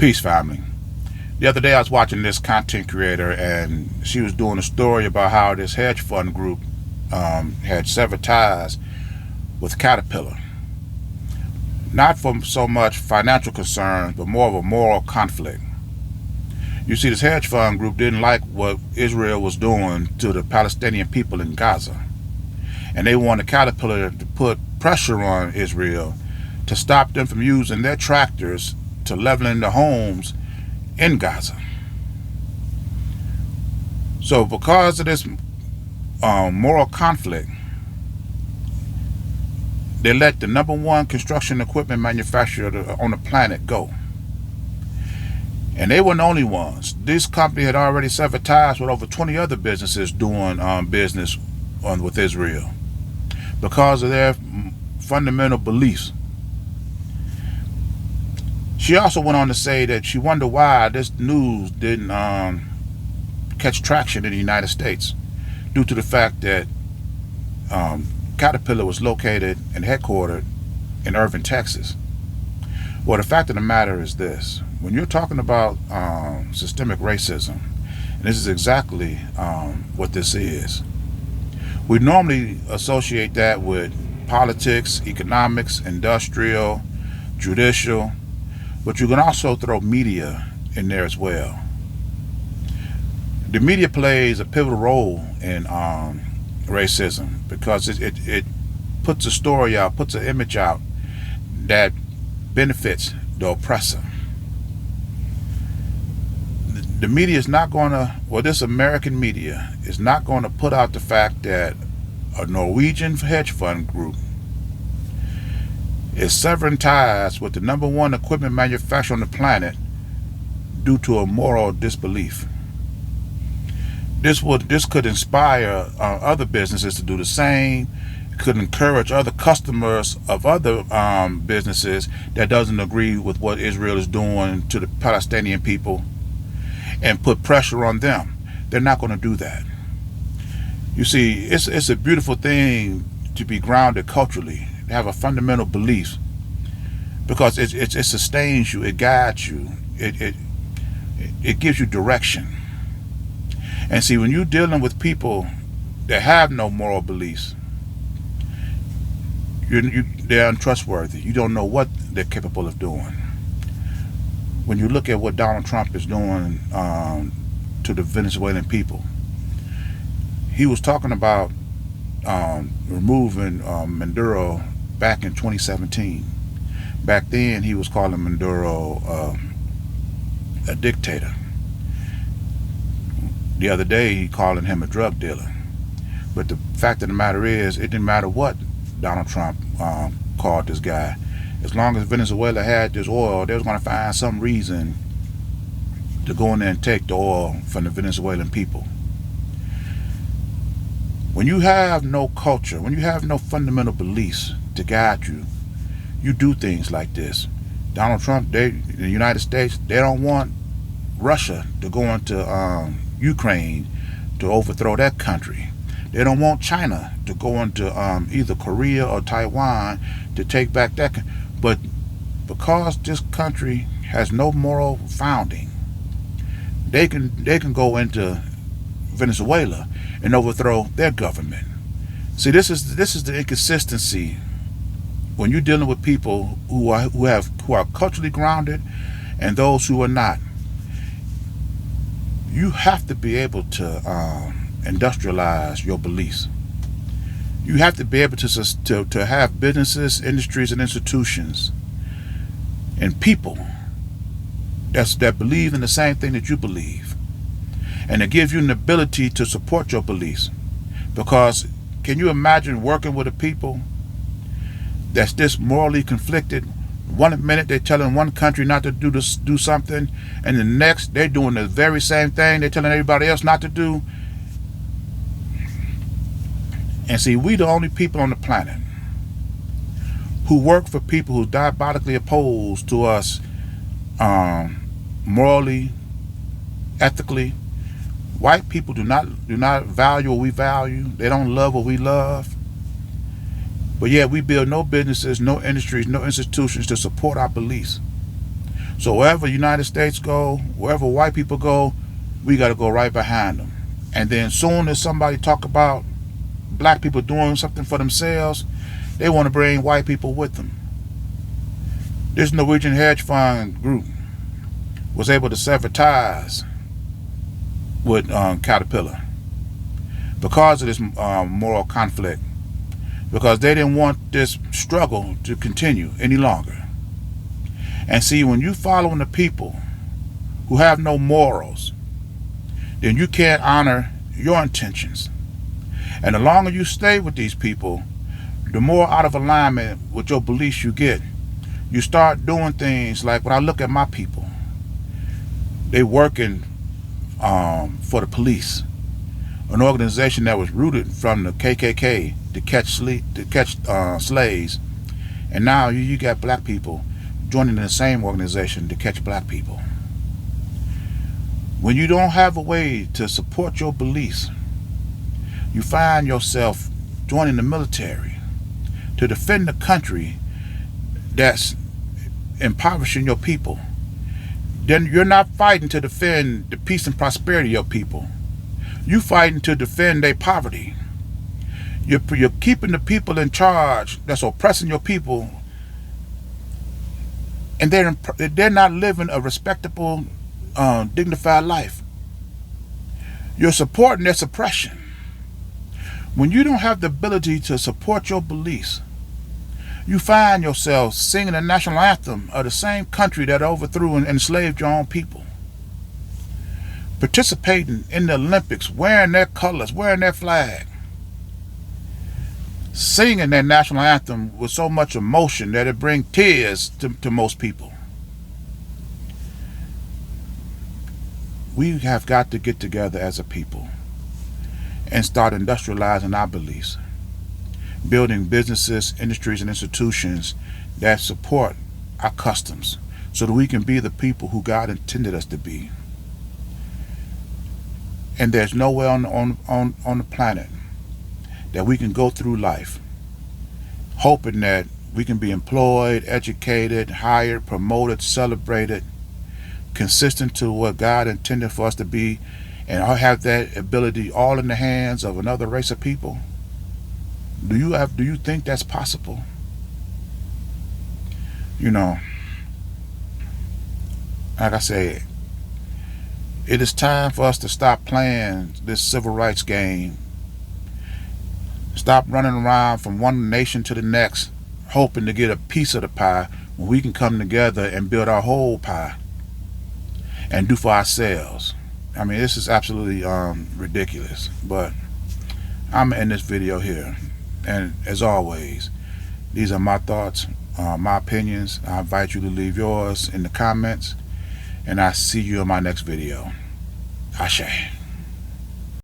Peace, family. The other day I was watching this content creator, and she was doing a story about how this hedge fund group had severed ties with Caterpillar. Not from so much financial concerns, but more of a moral conflict. You see, this hedge fund group didn't like what Israel was doing to the Palestinian people in Gaza. And they wanted Caterpillar to put pressure on Israel to stop them from using their tractors to leveling the homes in Gaza. So because of this moral conflict, they let the #1 construction equipment manufacturer on the planet go. And they weren't the only ones. This company had already severed ties with over 20 other businesses doing business with Israel because of their fundamental beliefs. She also went on to say that she wondered why this news didn't catch traction in the United States, due to the fact that Caterpillar was located and headquartered in Irving, Texas. Well, the fact of the matter is this: when you're talking about systemic racism, and this is exactly what this is, we normally associate that with politics, economics, industrial, judicial, but you can also throw media in there as well. The media plays a pivotal role in racism because it puts a story out, puts an image out that benefits the oppressor. The media is not going to, well, this American media is not going to put out the fact that a Norwegian hedge fund group is severing ties with the #1 equipment manufacturer on the planet due to a moral disbelief. This could inspire other businesses to do the same. It could encourage other customers of other businesses that doesn't agree with what Israel is doing to the Palestinian people and put pressure on them. They're not going to do that. You see, it's a beautiful thing to be grounded culturally, to have a fundamental belief, because it sustains you, it guides you, it gives you direction. And see, when you're dealing with people that have no moral beliefs, they're untrustworthy. You don't know what they're capable of doing. When you look at what Donald Trump is doing to the Venezuelan people, he was talking about removing Maduro back in 2017. Back then, he was calling Maduro a dictator. The other day, he calling him a drug dealer. But the fact of the matter is, it didn't matter what Donald Trump called this guy. As long as Venezuela had this oil, they was going to find some reason to go in there and take the oil from the Venezuelan people. When you have no culture, when you have no fundamental beliefs to guide you, you do things like this. Donald Trump, the United States, they don't want Russia to go into Ukraine to overthrow that country. They don't want China to go into either Korea or Taiwan to take back that. But because this country has no moral founding, they can go into Venezuela and overthrow their government. See, this is the inconsistency when you're dealing with people who are culturally grounded and those who are not. You have to be able to industrialize your beliefs. You have to be able to have businesses, industries, and institutions, and people that believe in the same thing that you believe, and to give you an ability to support your beliefs. Because can you imagine working with a people that's this morally conflicted? One minute they're telling one country not to do something, and the next they're doing the very same thing they're telling everybody else not to do. And see, we the only people on the planet who work for people who diabolically opposed to us morally, ethically. White people do not value what we value. They don't love what we love. But yet we build no businesses, no industries, no institutions to support our beliefs. So wherever United States go, wherever white people go, we got to go right behind them. And then soon as somebody talk about black people doing something for themselves, they want to bring white people with them. This Norwegian hedge fund group was able to sever ties with Caterpillar because of this moral conflict, because they didn't want this struggle to continue any longer. And see, when you following the people who have no morals, then you can't honor your intentions. And the longer you stay with these people, the more out of alignment with your beliefs you get. You start doing things like, when I look at my people, they working for the police, an organization that was rooted from the KKK to catch slaves, and now you got black people joining the same organization to catch black people. When you don't have a way to support your beliefs, you find yourself joining the military to defend the country that's impoverishing your people. Then you're not fighting to defend the peace and prosperity of your people. You're fighting to defend their poverty. You're keeping the people in charge that's oppressing your people, and they're not living a respectable, dignified life. You're supporting their suppression. When you don't have the ability to support your beliefs, you find yourself singing the national anthem of the same country that overthrew and enslaved your own people. Participating in the Olympics, wearing their colors, wearing their flag. Singing their national anthem with so much emotion that it brings tears to most people. We have got to get together as a people and start industrializing our beliefs, building businesses, industries, and institutions that support our customs so that we can be the people who God intended us to be. And there's nowhere on the planet that we can go through life hoping that we can be employed, educated, hired, promoted, celebrated, consistent to what God intended for us to be, and have that ability all in the hands of another race of people. Do you think that's possible? You know, like I said, it is time for us to stop playing this civil rights game. Stop running around from one nation to the next, hoping to get a piece of the pie, when we can come together and build our whole pie and do for ourselves. I mean, this is absolutely ridiculous. But I'm gonna end this video here. And as always, these are my thoughts, my opinions. I invite you to leave yours in the comments, and I'll see you in my next video. Ashe.